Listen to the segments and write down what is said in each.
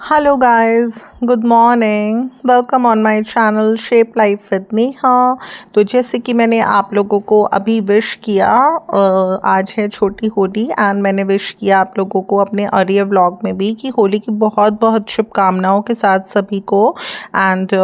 Hello guys, good morning. Welcome on my channel Shape Life with Neha। तो जैसे कि मैंने आप लोगों को अभी विश किया, आज है छोटी होली एंड मैंने विश किया आप लोगों को अपने अर्लियर व्लॉग में भी कि होली की बहुत बहुत शुभकामनाओं के साथ सभी को। एंड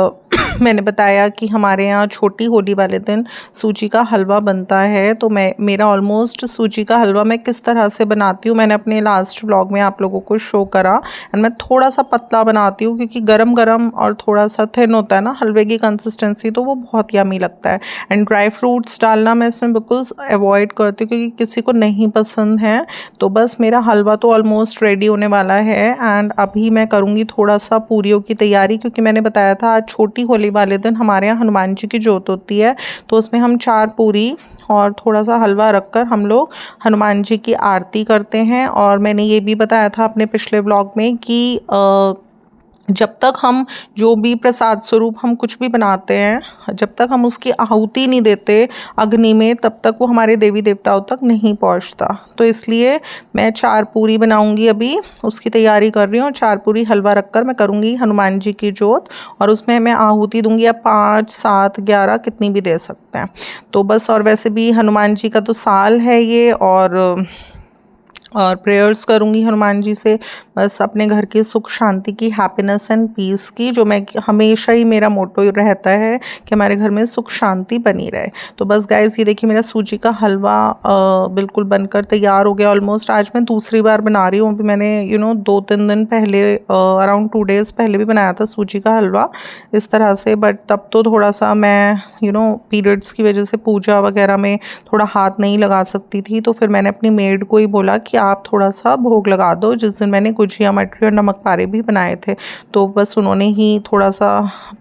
मैंने बताया कि हमारे यहाँ छोटी होली वाले दिन सूजी का हलवा बनता है। तो मेरा ऑलमोस्ट सूजी का हलवा मैं किस तरह से बनाती हूँ मैंने अपने लास्ट व्लॉग में आप लोगों को शो करा। एंड मैं थोड़ा सा पतला बनाती हूँ क्योंकि गरम गरम और थोड़ा सा थिन होता है ना हलवे की कंसिस्टेंसी, तो वो बहुत यमी लगता है। एंड ड्राई फ्रूट्स डालना मैं इसमें बिल्कुल अवॉइड करती हूँ क्योंकि किसी को नहीं पसंद है। तो बस मेरा हलवा तो ऑलमोस्ट रेडी होने वाला है एंड अभी मैं करूँगी थोड़ा सा पूरियों की तैयारी, क्योंकि मैंने बताया था आज छोटी होली वाले दिन हमारे यहाँ हनुमान जी की जोत होती है। तो उसमें हम 4 पूरी और थोड़ा सा हलवा रखकर हम लोग हनुमान जी की आरती करते हैं। और मैंने ये भी बताया था अपने पिछले व्लॉग में कि जब तक हम जो भी प्रसाद स्वरूप हम कुछ भी बनाते हैं, जब तक हम उसकी आहुति नहीं देते अग्नि में, तब तक वो हमारे देवी देवताओं तक नहीं पहुंचता। तो इसलिए मैं 4 पूरी बनाऊंगी, अभी उसकी तैयारी कर रही हूँ। 4 पूरी हलवा रखकर मैं करूँगी हनुमान जी की जोत और उसमें मैं आहुति दूंगी। अब 5, 7, 11 कितनी भी दे सकते हैं। तो बस, और वैसे भी हनुमान जी का तो साल है ये, और प्रेयर्स करूँगी हनुमान जी से बस अपने घर की सुख शांति की, हैप्पीनेस एंड पीस की, जो मैं हमेशा ही मेरा मोटो रहता है कि हमारे घर में सुख शांति बनी रहे। तो बस गाइस, ये देखिए मेरा सूजी का हलवा बिल्कुल बनकर तैयार हो गया ऑलमोस्ट। आज मैं दूसरी बार बना रही हूँ। अभी मैंने 2-3 दिन पहले, अराउंड 2 डेज़ पहले भी बनाया था सूजी का हलवा इस तरह से, बट तब तो थोड़ा सा मैं पीरियड्स की वजह से पूजा वगैरह में थोड़ा हाथ नहीं लगा सकती थी। तो फिर मैंने अपनी मेड को ही बोला कि आप थोड़ा सा भोग लगा दो। जिस दिन मैंने गुजिया मटरी और नमक पारे भी बनाए थे, तो बस उन्होंने ही थोड़ा सा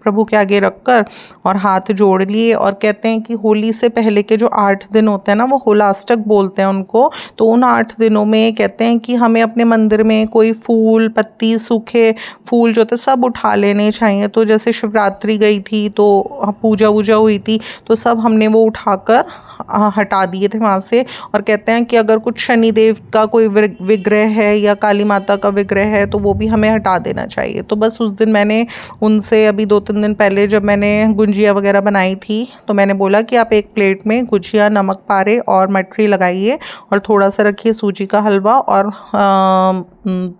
प्रभु के आगे रखकर और हाथ जोड़ लिए। और कहते हैं कि होली से पहले के जो 8 दिन होते हैं ना, वो होलाष्टक बोलते हैं उनको। तो उन 8 दिनों में कहते हैं कि हमें अपने मंदिर में कोई फूल पत्ती, सूखे फूल जो थे सब उठा लेने चाहिए। तो जैसे शिवरात्रि गई थी तो पूजा वूजा हुई थी, तो सब हमने वो उठाकर हटा दिए थे वहाँ से। और कहते हैं कि अगर कुछ शनिदेव का कोई विग्रह है या काली माता का विग्रह है तो वो भी हमें हटा देना चाहिए। तो बस उस दिन मैंने उनसे, अभी 2-3 दिन पहले जब मैंने गुंजिया वगैरह बनाई थी, तो मैंने बोला कि आप एक प्लेट में गुजिया, नमक पारे और मटरी लगाइए और थोड़ा सा रखिए सूजी का हलवा, और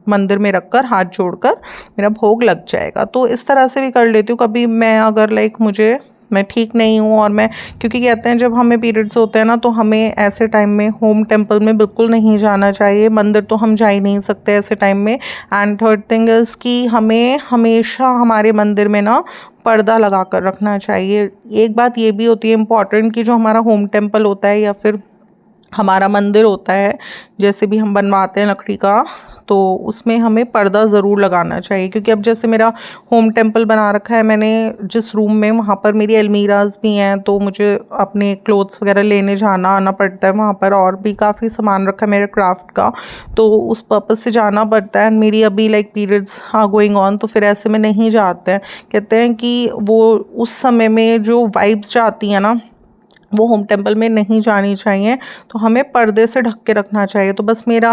मंदिर में रखकर हाथ जोड़कर मेरा भोग लग जाएगा। तो इस तरह से भी कर लेती हूँ। कभी मैं अगर मैं ठीक नहीं हूँ और मैं, क्योंकि कहते हैं जब हमें पीरियड्स होते हैं ना, तो हमें ऐसे टाइम में होम टेम्पल में बिल्कुल नहीं जाना चाहिए। मंदिर तो हम जा ही नहीं सकते ऐसे टाइम में। एंड थर्ड थिंग इज़ कि हमें हमेशा हमारे मंदिर में ना पर्दा लगा कर रखना चाहिए। एक बात ये भी होती है इम्पॉर्टेंट कि जो हमारा होम टेम्पल होता है या फिर हमारा मंदिर होता है, जैसे भी हम बनवाते हैं लकड़ी का, तो उसमें हमें पर्दा ज़रूर लगाना चाहिए। क्योंकि अब जैसे मेरा होम टेम्पल बना रखा है मैंने जिस रूम में, वहाँ पर मेरी अलमीराज भी हैं, तो मुझे अपने क्लोथ्स वगैरह लेने जाना आना पड़ता है वहाँ पर। और भी काफ़ी सामान रखा है मेरे क्राफ्ट का, तो उस पर्पज़ से जाना पड़ता है। मेरी अभी पीरियड्स गोइंग ऑन, तो फिर ऐसे में नहीं जाते हैं। कहते हैं कि वो उस समय में जो वाइब्स जाती हैं ना, वो होम टेम्पल में नहीं जानी चाहिए। तो हमें पर्दे से ढक के रखना चाहिए। तो बस मेरा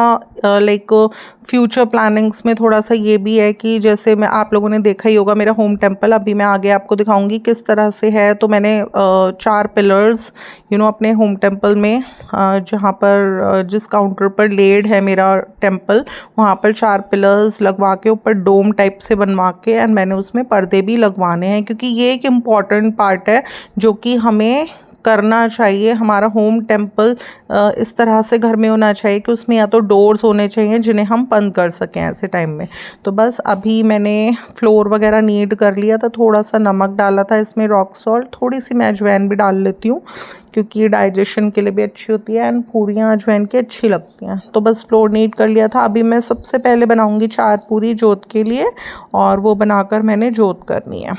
फ्यूचर प्लानिंग्स में थोड़ा सा ये भी है कि जैसे मैं, आप लोगों ने देखा ही होगा मेरा होम टेम्पल, अभी मैं आगे आपको दिखाऊंगी किस तरह से है। तो मैंने 4 पिलर्स अपने होम टेम्पल में, जहाँ पर जिस काउंटर पर लेड है मेरा टेम्पल, वहाँ पर 4 पिलर्स लगवा के ऊपर डोम टाइप से बनवा के, एंड मैंने उसमें पर्दे भी लगवाने हैं। क्योंकि ये एक इम्पॉर्टेंट पार्ट है जो कि हमें करना चाहिए। हमारा होम टेम्पल इस तरह से घर में होना चाहिए कि उसमें या तो डोर्स होने चाहिए जिन्हें हम बंद कर सकें ऐसे टाइम में। तो बस अभी मैंने फ्लोर वगैरह नीट कर लिया था, थोड़ा सा नमक डाला था इसमें, रॉक सॉल्ट, थोड़ी सी मैं अजवाइन भी डाल लेती हूँ क्योंकि ये डाइजेशन के लिए भी अच्छी होती है एंड पूरियाँ अजवाइन की अच्छी लगती हैं। तो बस फ्लोर नीट कर लिया था। अभी मैं सबसे पहले बनाऊँगी 4 पूरी जोत के लिए, और वो बनाकर मैंने जोत करनी है।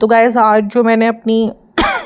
तो गाइस, आज जो मैंने अपनी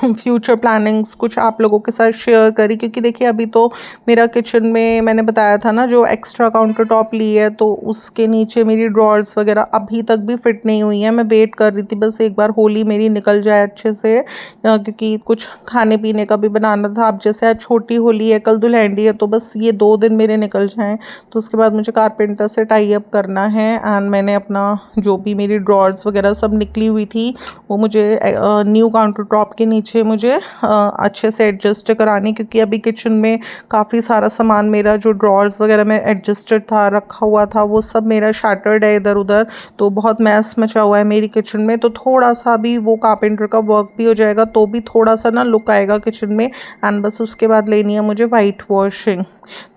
फ्यूचर प्लानिंग्स कुछ आप लोगों के साथ शेयर करी, क्योंकि देखिए अभी तो मेरा किचन में मैंने बताया था ना जो एक्स्ट्रा काउंटर टॉप ली है, तो उसके नीचे मेरी ड्रॉर्स वगैरह अभी तक भी फिट नहीं हुई हैं। मैं वेट कर रही थी बस एक बार होली मेरी निकल जाए अच्छे से, क्योंकि कुछ खाने पीने का भी बनाना था। अब जैसे आज छोटी होली है, कल दुल्हन है, तो बस ये 2 दिन मेरे निकल जाएँ, तो उसके बाद मुझे कारपेंटर से टाई अप करना है। एंड मैंने अपना जो भी मेरी ड्रॉर्स वगैरह सब निकली हुई थी वो मुझे न्यू काउंटर टॉप के नीचे मुझे अच्छे से एडजस्ट करानी, क्योंकि अभी किचन में काफ़ी सारा सामान मेरा जो ड्रॉर्स वगैरह में एडजस्टेड था रखा हुआ था वो सब मेरा शैटर्ड है इधर उधर, तो बहुत मैस मचा हुआ है मेरी किचन में। तो थोड़ा सा भी वो कारपेंटर का वर्क भी हो जाएगा तो भी थोड़ा सा ना लुक आएगा किचन में। एंड बस उसके बाद लेनी है मुझे वाइट वॉशिंग।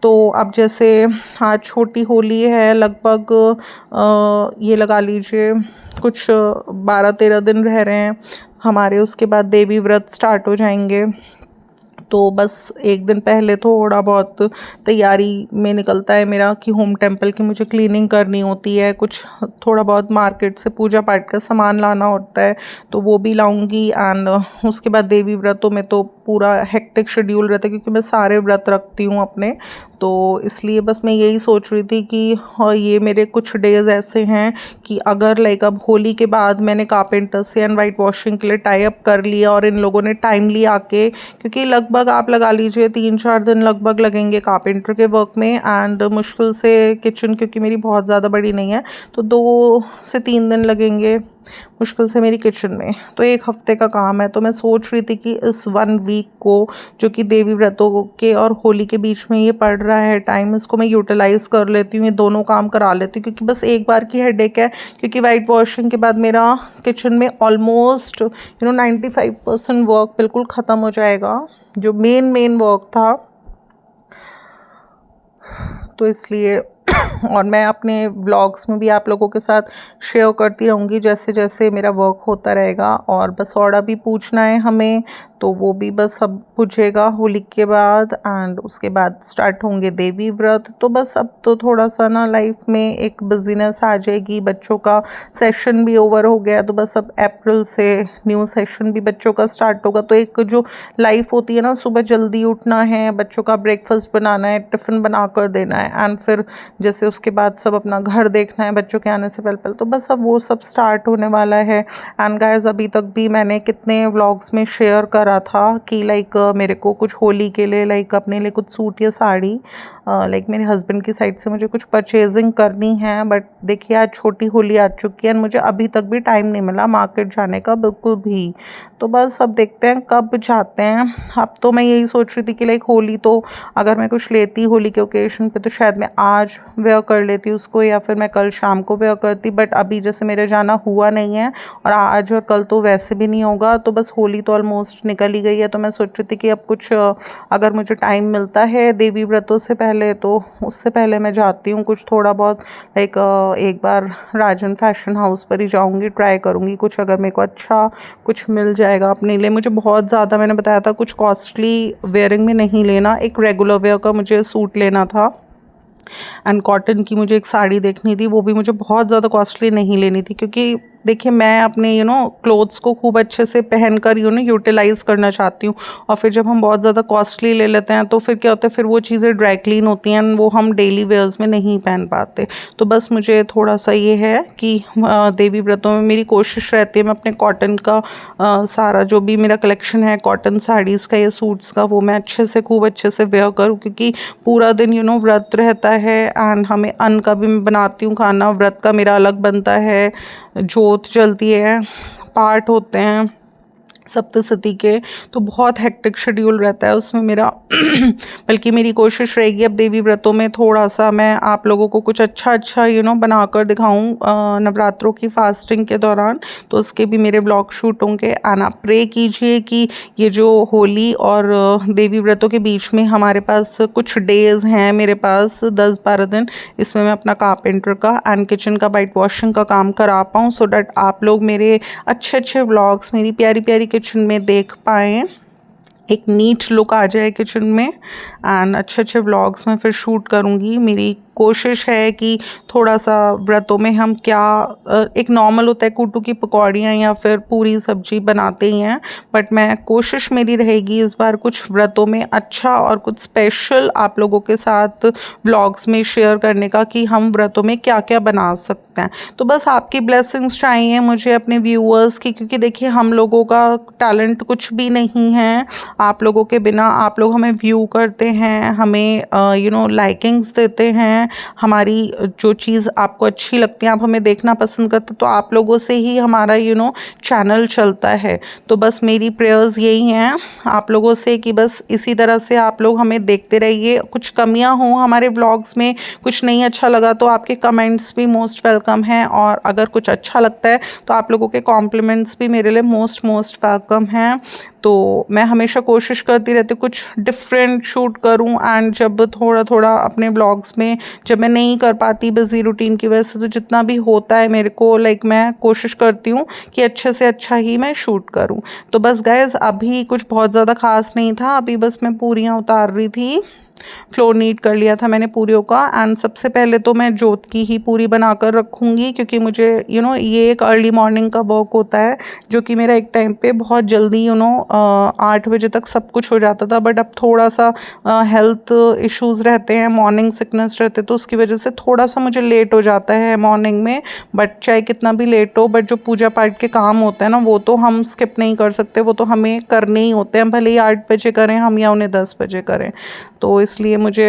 तो अब जैसे आज छोटी होली है, लगभग ये लगा लीजिए कुछ 12-13 दिन रह रहे हैं हमारे, उसके बाद देवी व्रत स्टार्ट हो जाएंगे। तो बस एक दिन पहले थोड़ा बहुत तैयारी में निकलता है मेरा कि होम टेम्पल की मुझे क्लीनिंग करनी होती है, कुछ थोड़ा बहुत मार्केट से पूजा पाठ का सामान लाना होता है तो वो भी लाऊंगी। एंड उसके बाद देवी व्रतों में तो पूरा हेक्टिक शेड्यूल रहता है, क्योंकि मैं सारे व्रत रखती हूँ अपने, तो इसलिए बस मैं यही सोच रही थी कि ये मेरे कुछ डेज़ ऐसे हैं कि अगर लाइक अब होली के बाद मैंने कारपेंटर से एंड वाइट वॉशिंग के लिए टाई अप कर लिया और इन लोगों ने टाइमली आके, क्योंकि लगभग आप लगा लीजिए 3-4 दिन लगभग लगेंगे कारपेंटर के वर्क में। एंड मुश्किल से किचन क्योंकि मेरी बहुत ज़्यादा बड़ी नहीं है तो 2 से 3 दिन लगेंगे मुश्किल से मेरी किचन में, तो 1 हफ्ते का काम है। तो मैं सोच रही थी कि इस 1 वीक को जो कि देवी व्रतों के और होली के बीच में ये पड़ रहा है टाइम, इसको मैं यूटिलाइज़ कर लेती हूँ, ये दोनों काम करा लेती हूँ, क्योंकि बस एक बार की हेडेक है। क्योंकि वाइट वॉशिंग के बाद मेरा किचन में ऑलमोस्ट 95% वर्क बिल्कुल ख़त्म हो जाएगा, जो मेन वर्क था। तो इसलिए और मैं अपने व्लॉग्स में भी आप लोगों के साथ शेयर करती रहूँगी जैसे जैसे मेरा वर्क होता रहेगा। और बसौड़ा भी पूछना है हमें, तो वो भी बस अब पूछेगा होली के बाद। एंड उसके बाद स्टार्ट होंगे देवी व्रत। तो बस अब तो थोड़ा सा ना लाइफ में एक बिजीनेस आ जाएगी। बच्चों का सेशन भी ओवर हो गया, तो बस अब अप्रैल से न्यू सेशन भी बच्चों का स्टार्ट होगा। तो एक जो लाइफ होती है ना, सुबह जल्दी उठना है, बच्चों का ब्रेकफास्ट बनाना है, टिफ़िन बना कर देना है, एंड फिर जैसे उसके बाद सब अपना घर देखना है बच्चों के आने से पहले पहले, तो बस अब वो सब स्टार्ट होने वाला है। एंड गाइस अभी तक भी मैंने कितने व्लॉग्स में शेयर करा था कि लाइक मेरे को कुछ होली के लिए लाइक अपने लिए कुछ सूट या साड़ी लाइक मेरे हस्बैंड की साइड से मुझे कुछ परचेजिंग करनी है। बट देखिए आज छोटी होली आ चुकी है और मुझे अभी तक भी टाइम नहीं मिला मार्केट जाने का बिल्कुल भी। तो बस अब देखते हैं कब जाते हैं। अब तो मैं यही सोच रही थी कि लाइक होली तो अगर मैं कुछ लेती होली के ओकेजन पे तो शायद मैं आज वेयर कर लेती उसको या फिर मैं कल शाम को वेयर करती। बट अभी जैसे मेरे जाना हुआ नहीं है और आज और कल तो वैसे भी नहीं होगा, तो बस होली तो ऑलमोस्ट निकल ही गई है। तो मैं सोच रही थी कि अब कुछ अगर मुझे टाइम मिलता है देवी व्रतों से पहले तो उससे पहले मैं जाती हूँ कुछ थोड़ा बहुत लाइक एक बार राजन फैशन हाउस पर ही जाऊँगी, ट्राई करूँगी कुछ अगर मेरे को अच्छा कुछ मिल जाएगा अपने लिए। मुझे बहुत ज़्यादा मैंने बताया था कुछ कॉस्टली वेयरिंग में नहीं लेना, एक रेगुलर वेयर का मुझे सूट लेना था एंड कॉटन की मुझे एक साड़ी देखनी थी, वो भी मुझे बहुत ज़्यादा कॉस्टली नहीं लेनी थी। क्योंकि देखिए मैं अपने क्लोथ्स को खूब अच्छे से पहन कर यूटिलाइज़ करना चाहती हूँ। और फिर जब हम बहुत ज़्यादा कॉस्टली ले लेते हैं तो फिर क्या होता है, फिर वो चीज़ें ड्राई क्लीन होती हैं, वो हम डेली वेयर्स में नहीं पहन पाते। तो बस मुझे थोड़ा सा ये है कि देवी व्रतों में मेरी कोशिश रहती है मैं अपने कॉटन का सारा जो भी मेरा कलेक्शन है कॉटन साड़ीज़ का या सूट्स का वो मैं अच्छे से खूब अच्छे से वेयर करूँ। क्योंकि पूरा दिन व्रत रहता है एंड हमें अन्न का भी मैं बनाती हूँ खाना, व्रत का मेरा अलग बनता है, जोत जलती है, पाठ होते हैं सप्तशती के, तो बहुत हेक्टिक शेड्यूल रहता है उसमें मेरा। बल्कि मेरी कोशिश रहेगी अब देवी व्रतों में थोड़ा सा मैं आप लोगों को कुछ अच्छा बनाकर दिखाऊं नवरात्रों की फास्टिंग के दौरान, तो उसके भी मेरे ब्लॉग शूट होंगे। एंड आप प्रे कीजिए कि ये जो होली और देवी व्रतों के बीच में हमारे पास कुछ डेज़ हैं, मेरे पास 10-12 दिन, इसमें मैं अपना कारपेंटर का एंड किचन का वाइट वॉशिंग का काम करा पाऊँ, सो डैट आप लोग मेरे अच्छे व्लॉग्स मेरी प्यारी प्यारी किचन में देख पाएँ, एक नीट लुक आ जाए किचन में। एंड अच्छे व्लॉग्स में फिर शूट करूँगी। मेरी कोशिश है कि थोड़ा सा व्रतों में हम क्या एक नॉर्मल होता है कूटू की पकौड़ियाँ या फिर पूरी सब्जी बनाते ही हैं, बट मैं कोशिश मेरी रहेगी इस बार कुछ व्रतों में अच्छा और कुछ स्पेशल आप लोगों के साथ व्लॉग्स में शेयर करने का कि हम व्रतों में क्या क्या बना सकते हैं। तो बस आपकी ब्लेसिंग्स चाहिए मुझे अपने व्यूअर्स की, क्योंकि देखिए हम लोगों का टैलेंट कुछ भी नहीं है आप लोगों के बिना। आप लोग हमें व्यू करते हैं, हमें लाइकिंग्स देते हैं, हमारी जो चीज़ आपको अच्छी लगती है आप हमें देखना पसंद करते, तो आप लोगों से ही हमारा चैनल चलता है। तो बस मेरी प्रेयर्स यही हैं आप लोगों से कि बस इसी तरह से आप लोग हमें देखते रहिए। कुछ कमियां हों हमारे व्लॉग्स में, कुछ नहीं अच्छा लगा तो आपके कमेंट्स भी मोस्ट वेलकम हैं, और अगर कुछ अच्छा लगता है तो आप लोगों के कॉम्प्लीमेंट्स भी मेरे लिए मोस्ट वेलकम हैं। तो मैं हमेशा कोशिश करती रहती हूँ कुछ डिफरेंट शूट करूँ, एंड जब थोड़ा थोड़ा अपने ब्लॉग्स में जब मैं नहीं कर पाती बिजी रूटीन की वजह से, तो जितना भी होता है मेरे को मैं कोशिश करती हूँ कि अच्छे से अच्छा ही मैं शूट करूँ। तो बस गाइज अभी कुछ बहुत ज़्यादा खास नहीं था, अभी बस मैं पूरियाँ उतार रही थी। फ्लोर नीट कर लिया था मैंने पूरियों का, एंड सबसे पहले तो मैं जोत की ही पूरी बनाकर रखूँगी, क्योंकि मुझे ये एक अर्ली मॉर्निंग का वर्क होता है जो कि मेरा एक टाइम पे बहुत जल्दी 8 बजे तक सब कुछ हो जाता था, बट अब थोड़ा सा हेल्थ इश्यूज़ रहते हैं, मॉर्निंग सिकनेस रहते, तो उसकी वजह से थोड़ा सा मुझे लेट हो जाता है मॉर्निंग में। बट चाहे कितना भी लेट हो, बट जो पूजा पाठ के काम होते हैं ना वो तो हम स्किप नहीं कर सकते, वो तो हमें करने ही होते हैं, भले ही 8 बजे करें हम या उन्हें 10 बजे करें। तो इसलिए मुझे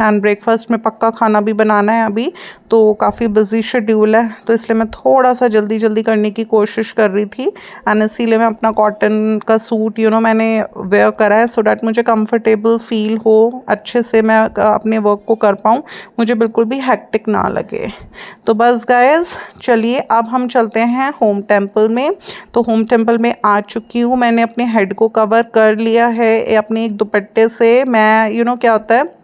एंड ब्रेकफास्ट में पक्का खाना भी बनाना है अभी, तो काफ़ी बिजी शेड्यूल है, तो इसलिए मैं थोड़ा सा जल्दी जल्दी करने की कोशिश कर रही थी। एंड इसीलिए मैं अपना कॉटन का सूट मैंने वेयर करा है, सो डैट मुझे कंफर्टेबल फील हो, अच्छे से मैं अपने वर्क को कर पाऊँ, मुझे बिल्कुल भी हेक्टिक ना लगे। तो बस गाइस चलिए अब हम चलते हैं होम टेम्पल में। तो होम टेम्पल में आ चुकी हूँ, मैंने अपने हेड को कवर कर लिया है अपने एक दुपट्टे से। मैं क्या होता है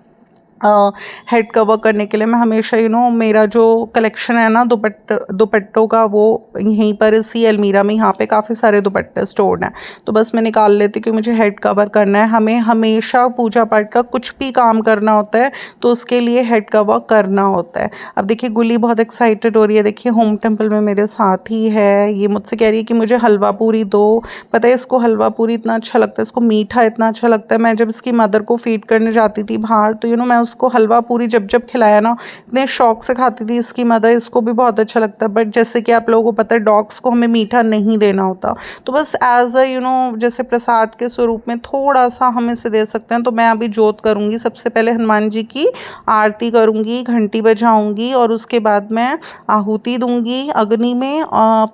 हेड कवर करने के लिए मैं हमेशा मेरा जो कलेक्शन है ना दुपट्टों का, वो यहीं पर इसी अलमीरा में यहाँ पे काफ़ी सारे दुपट्टे स्टोर्ड हैं, तो बस मैं निकाल लेती कि मुझे हेड कवर करना है। हमें हमेशा पूजा पाठ का कुछ भी काम करना होता है तो उसके लिए हेड कवर करना होता है। अब देखिए गुली बहुत एक्साइटेड हो रही है, देखिए होम टेम्पल में मेरे साथ ही है, ये मुझसे कह रही है कि मुझे हलवा पूरी दो। पता है इसको हलवा पूरी इतना अच्छा लगता है, इसको मीठा इतना अच्छा लगता है। मैं जब इसकी मदर को फीड करने जाती थी बाहर, तो मैं उसको हलवा पूरी जब जब खिलाया ना, इतने शौक से खाती थी इसकी मदर, इसको भी बहुत अच्छा लगता है। बट जैसे कि आप लोगों को पता है डॉग्स को हमें मीठा नहीं देना होता, तो बस एज अ जैसे प्रसाद के स्वरूप में थोड़ा सा हम इसे दे सकते हैं। तो मैं अभी जोत करूँगी, सबसे पहले हनुमान जी की आरती करूँगी, घंटी बजाऊँगी, और उसके बाद मैं आहुति दूँगी अग्नि में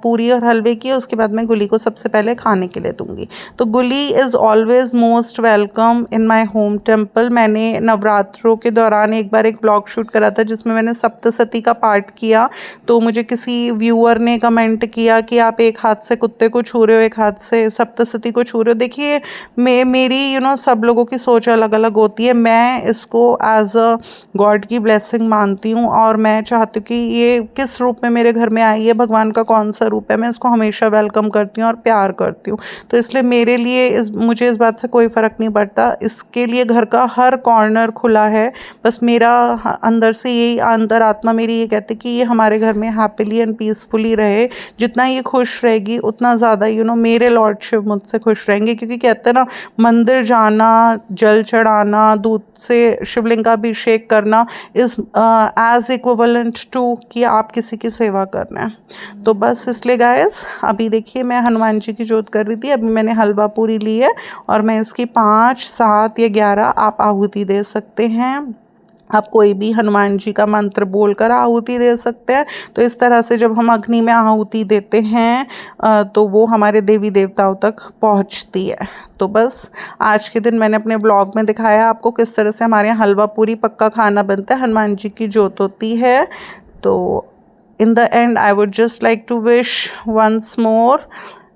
पूरी और हलवे की, उसके बाद मैं गुली को सबसे पहले खाने के लिए दूँगी। तो गुली is always most welcome in my home temple. मैंने नवरात्रों के दौरान एक बार एक ब्लॉग शूट करा था जिसमें मैंने सप्तशती का पाठ किया, तो मुझे किसी व्यूअर ने कमेंट किया कि आप एक हाथ से कुत्ते को छू रहे हो, एक हाथ से सप्तशती को छू रहे हो। देखिए मेरी सब लोगों की सोच अलग अलग होती है, मैं इसको एज अ गॉड की ब्लेसिंग मानती हूँ, और मैं चाहती हूँ कि ये किस रूप में मेरे घर में आई है, भगवान का कौन सा रूप है, मैं इसको हमेशा वेलकम करती हूँ और प्यार करती हूँ। तो इसलिए मेरे लिए मुझे इस बात से कोई फ़र्क नहीं पड़ता, इसके लिए घर का हर कॉर्नर खुला है। बस मेरा अंदर से यही अंतरात्मा मेरी ये कहती कि ये हमारे घर में हैप्पीली एंड पीसफुली रहे। जितना ये खुश रहेगी उतना ज़्यादा मेरे लॉर्डशिप मुझसे खुश रहेंगे, क्योंकि कहते हैं ना मंदिर जाना, जल चढ़ाना, दूध से शिवलिंग का अभिषेक करना इज़ एज इक्विवेलेंट टू कि आप किसी की सेवा करना है। तो बस इसलिए गाइस अभी देखिए मैं हनुमान जी की जोत कर रही थी, अभी मैंने हलवा पूरी ली है, और मैं इसकी 5, 7 या 11 आप आहुति दे सकते हैं। आप कोई भी हनुमान जी का मंत्र बोलकर आहुति दे सकते हैं। तो इस तरह से जब हम अग्नि में आहुति देते हैं तो वो हमारे देवी देवताओं तक पहुंचती है। तो बस आज के दिन मैंने अपने ब्लॉग में दिखाया आपको किस तरह से हमारे यहाँ हलवा पूरी पक्का खाना बनता है, हनुमान जी की जोत होती है। तो in the end I would just like to wish once more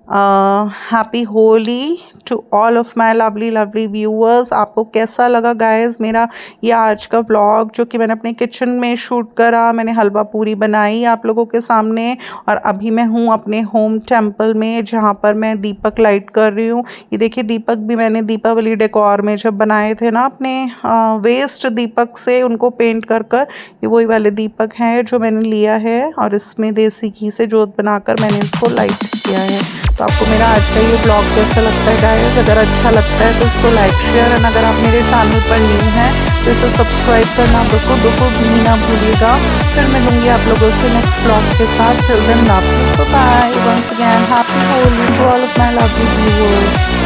happy Holi to all of my lovely lovely viewers. आपको कैसा लगा गाइस मेरा ये आज का व्लॉग, जो कि मैंने अपने किचन में शूट करा। मैंने हलवा पूरी बनाई आप लोगों के सामने, और अभी मैं हूँ अपने होम टेम्पल में, जहाँ पर मैं दीपक लाइट कर रही हूँ। ये देखिए दीपक भी मैंने दीपावली डेकोर में जब बनाए थे ना अपने वेस्ट दीपक से, उनको पेंट कर कर, ये वही वाले दीपक हैं जो मैंने लिया है, और इसमें देसी घी से जोत बनाकर मैंने इसको लाइट किया है। तो आपको मेरा आज का ये ब्लॉग कैसा लगता है गाइस? अगर अच्छा लगता है तो इसको लाइक शेयर, एंड अगर आप मेरे चैनल पर न्यू हैं तो इसे सब्सक्राइब करना बिल्कुल भी ना भूलिएगा। फिर मिलूंगी आप लोगों से नेक्स्ट ब्लॉग के साथ। Till then love you, bye. Once again happy Holi to all of my lovely viewers.